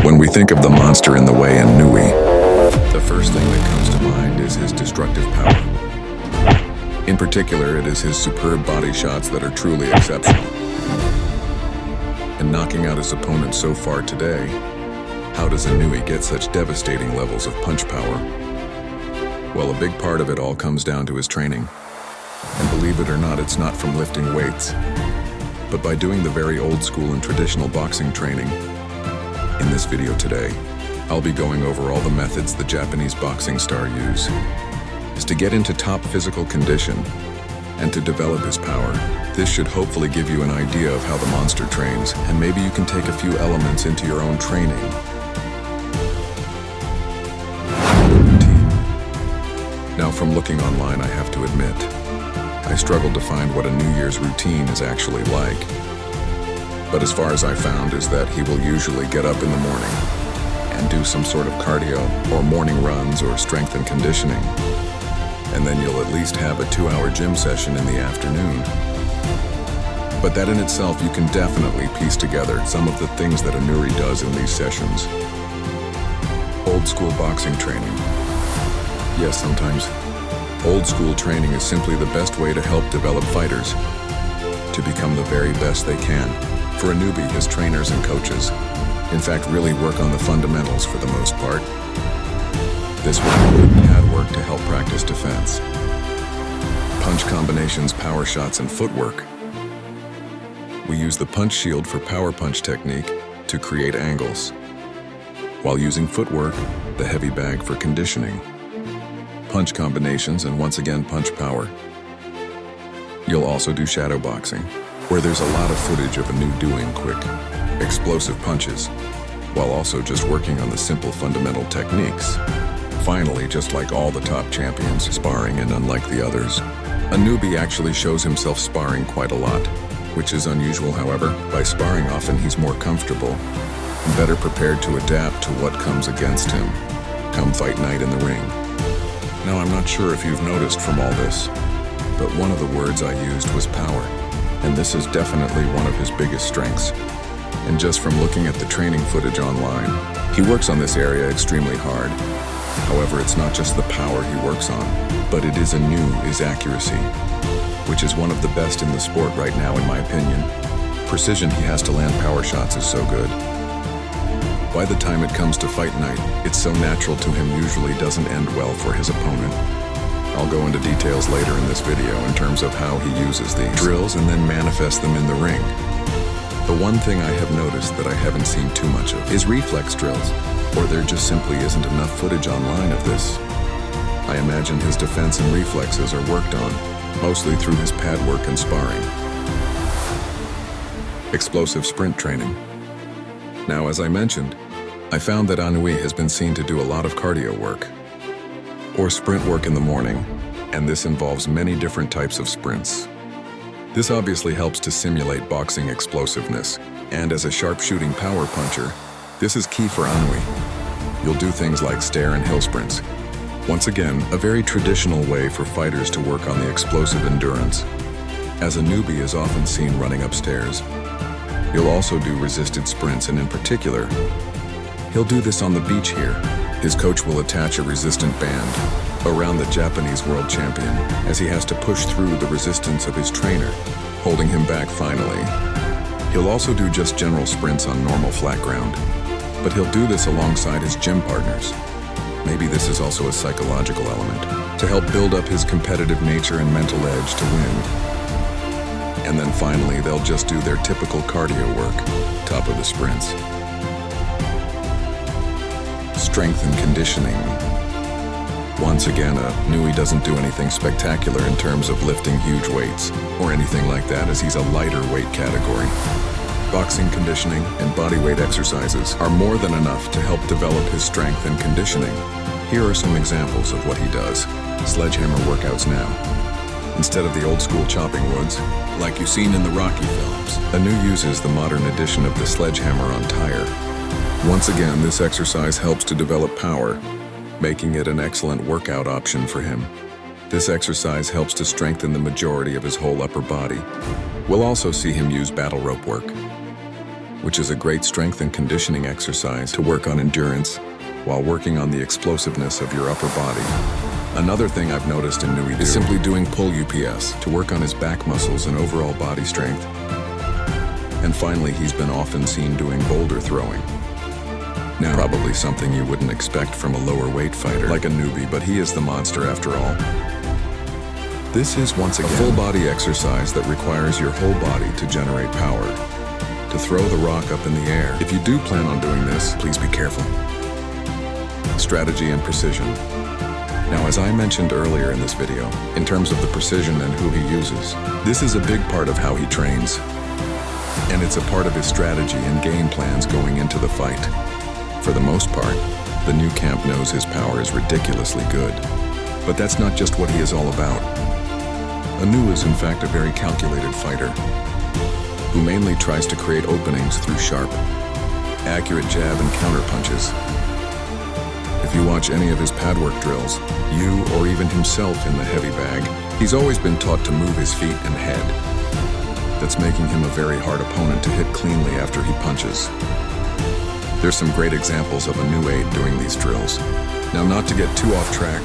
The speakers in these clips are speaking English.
When we think of the monster in the way Inoue, the first thing that comes to mind is his destructive power. In particular, it is his superb body shots that are truly exceptional. And knocking out his opponent so far today, how does Inoue get such devastating levels of punch power? Well, a big part of it all comes down to his training. And believe it or not, it's not from lifting weights, but by doing the very old school and traditional boxing training. In this video today, I'll be going over all the methods the Japanese boxing star use to get into top physical condition and to develop his power. This should hopefully give you an idea of how the monster trains, and maybe you can take a few elements into your own training. Routine. Now, from looking online, I have to admit, I struggled to find what a New Year's routine is actually like. But as far as I found is that he will usually get up in the morning and do some sort of cardio or morning runs or strength and conditioning. And then you'll at least have a 2-hour gym session in the afternoon. But that in itself, you can definitely piece together some of the things that Inoue does in these sessions. Old school boxing training. Yes, sometimes old school training is simply the best way to help develop fighters to become the very best they can. For Inoue, his trainers and coaches, in fact, really work on the fundamentals for the most part. This will include pad work to help practice defense, punch combinations, power shots, and footwork. We use the punch shield for power punch technique to create angles, while using footwork, the heavy bag for conditioning, punch combinations, and once again, punch power. You'll also do shadow boxing, where there's a lot of footage of Inoue doing quick, explosive punches, while also just working on the simple fundamental techniques. Finally, just like all the top champions, sparring, and unlike the others, Inoue actually shows himself sparring quite a lot, which is unusual. However, by sparring often he's more comfortable and better prepared to adapt to what comes against him come fight night in the ring. Now, I'm not sure if you've noticed from all this, but one of the words I used was power, and this is definitely one of his biggest strengths. And just from looking at the training footage online, he works on this area extremely hard. However, it's not just the power he works on, but it is his accuracy, which is one of the best in the sport right now in my opinion. Precision he has to land power shots is so good. By the time it comes to fight night, it's so natural to him usually doesn't end well for his opponent. I'll go into details later in this video in terms of how he uses these drills and then manifests them in the ring. The one thing I have noticed that I haven't seen too much of is reflex drills, or there just simply isn't enough footage online of this. I imagine his defense and reflexes are worked on, mostly through his pad work and sparring. Explosive sprint training. Now, as I mentioned, I found that Inoue has been seen to do a lot of cardio work, or sprint work in the morning, and this involves many different types of sprints. This obviously helps to simulate boxing explosiveness, and as a sharpshooting power puncher, this is key for Inoue. You'll do things like stair and hill sprints. Once again, a very traditional way for fighters to work on the explosive endurance, as Inoue is often seen running upstairs. You'll also do resisted sprints, and in particular, he'll do this on the beach here. His coach will attach a resistant band around the Japanese world champion as he has to push through the resistance of his trainer, holding him back finally. He'll also do just general sprints on normal flat ground, but he'll do this alongside his gym partners. Maybe this is also a psychological element to help build up his competitive nature and mental edge to win. And then finally, they'll just do their typical cardio work, top of the sprints. Strength and conditioning. Once again, Inoue doesn't do anything spectacular in terms of lifting huge weights or anything like that, as he's a lighter weight category. Boxing conditioning and body weight exercises are more than enough to help develop his strength and conditioning. Here are some examples of what he does. Sledgehammer workouts now. Instead of the old school chopping woods, like you've seen in the Rocky films, Inoue uses the modern edition of the sledgehammer on tire. Once again, this exercise helps to develop power, making it an excellent workout option for him. This exercise helps to strengthen the majority of his whole upper body. We'll also see him use battle rope work. which is a great strength and conditioning exercise to work on endurance while working on the explosiveness of your upper body. Another thing I've noticed in Inoue is simply doing pull UPS to work on his back muscles and overall body strength. And finally, he's been often seen doing boulder throwing. Now, probably something you wouldn't expect from a lower weight fighter like a newbie, but he is the monster after all. This is once again a full body exercise that requires your whole body to generate power, to throw the rock up in the air. If you do plan on doing this, please be careful. Strategy and precision. Now, as I mentioned earlier in this video, in terms of the precision and who he uses, this is a big part of how he trains. And it's a part of his strategy and game plans going into the fight. For the most part, the new camp knows his power is ridiculously good. But that's not just what he is all about. Inoue is in fact a very calculated fighter, who mainly tries to create openings through sharp, accurate jab and counter punches. If you watch any of his pad work drills, you or even himself in the heavy bag, he's always been taught to move his feet and head. That's making him a very hard opponent to hit cleanly after he punches. There's some great examples of Inoue doing these drills. Now, not to get too off track,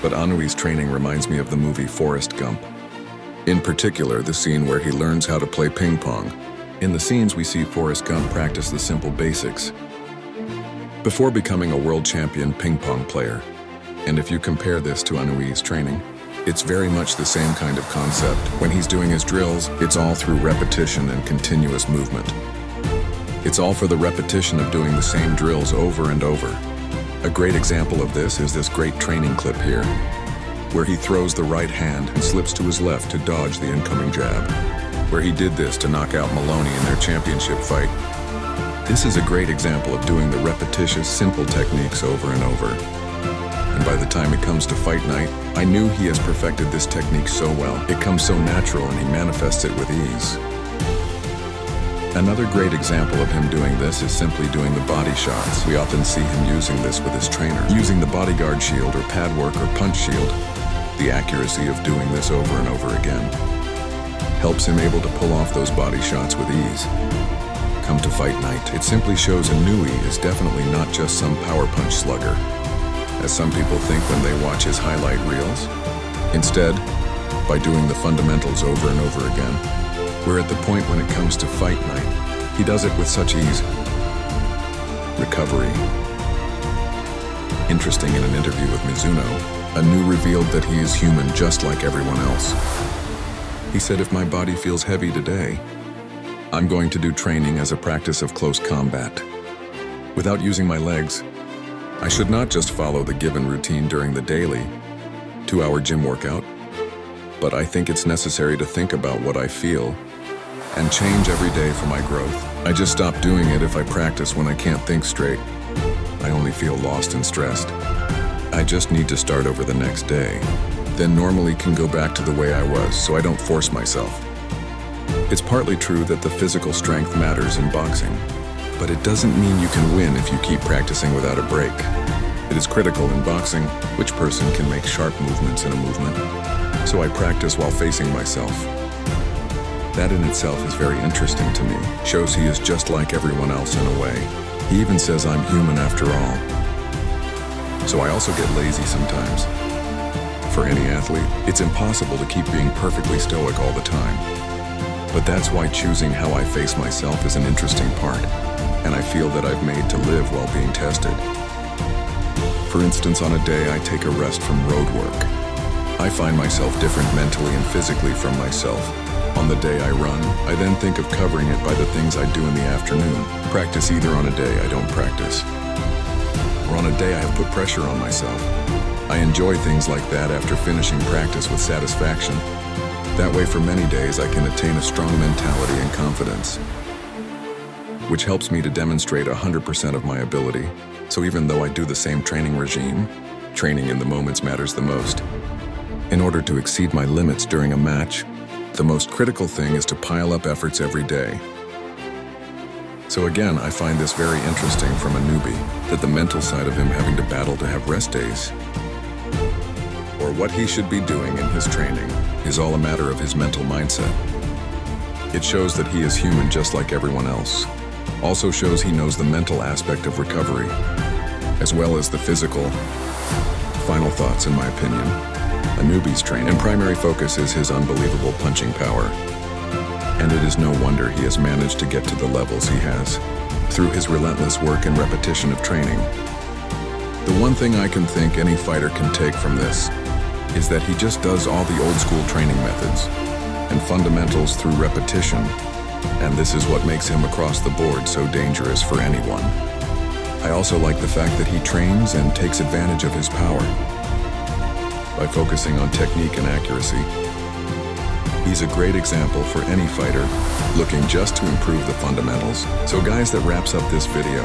but Inoue's training reminds me of the movie Forrest Gump. In particular, the scene where he learns how to play ping pong. In the scenes, we see Forrest Gump practice the simple basics before becoming a world champion ping pong player. And if you compare this to Inoue's training, it's very much the same kind of concept. When he's doing his drills, it's all through repetition and continuous movement. It's all for the repetition of doing the same drills over and over. A great example of this is this great training clip here, where he throws the right hand and slips to his left to dodge the incoming jab, where he did this to knock out Maloney in their championship fight. This is a great example of doing the repetitious, simple techniques over and over. And by the time it comes to fight night, I knew he has perfected this technique so well. It comes so natural and he manifests it with ease. Another great example of him doing this is simply doing the body shots. We often see him using this with his trainer, using the bodyguard shield or pad work or punch shield. The accuracy of doing this over and over again helps him able to pull off those body shots with ease. Come to fight night, it simply shows Inoue is definitely not just some power punch slugger, as some people think when they watch his highlight reels. Instead, by doing the fundamentals over and over again, we're at the point when it comes to fight night, he does it with such ease. Recovery. Interesting, in an interview with Mizuno, Inoue revealed that he is human just like everyone else. He said, "If my body feels heavy today, I'm going to do training as a practice of close combat. Without using my legs, I should not just follow the given routine during the daily 2-hour gym workout, but I think it's necessary to think about what I feel and change every day for my growth. I just stop doing it if I practice when I can't think straight. I only feel lost and stressed. I just need to start over the next day, then normally can go back to the way I was, so I don't force myself." It's partly true that the physical strength matters in boxing, but it doesn't mean you can win if you keep practicing without a break. It is critical in boxing which person can make sharp movements in a movement, so I practice while facing myself. That in itself is very interesting to me. Shows he is just like everyone else in a way. He even says I'm human after all. So I also get lazy sometimes. For any athlete, it's impossible to keep being perfectly stoic all the time. But that's why choosing how I face myself is an interesting part, and I feel that I've made to live while being tested. For instance, on a day I take a rest from road work, I find myself different mentally and physically from myself. On the day I run, I then think of covering it by the things I do in the afternoon. Practice either on a day I don't practice, or on a day I have put pressure on myself. I enjoy things like that after finishing practice with satisfaction. That way for many days I can attain a strong mentality and confidence, which helps me to demonstrate 100% of my ability. So even though I do the same training regime, training in the moments matters the most. In order to exceed my limits during a match, the most critical thing is to pile up efforts every day. So again, I find this very interesting from a newbie, that the mental side of him having to battle to have rest days, or what he should be doing in his training, is all a matter of his mental mindset. It shows that he is human just like everyone else. also shows he knows the mental aspect of recovery, as well as the physical. Final thoughts, in my opinion. Inoue's training and primary focus is his unbelievable punching power. And it is no wonder he has managed to get to the levels he has, through his relentless work and repetition of training. The one thing I can think any fighter can take from this is that he just does all the old school training methods and fundamentals through repetition, and this is what makes him across the board so dangerous for anyone. I also like the fact that he trains and takes advantage of his power by focusing on technique and accuracy. He's a great example for any fighter looking just to improve the fundamentals. So guys, that wraps up this video.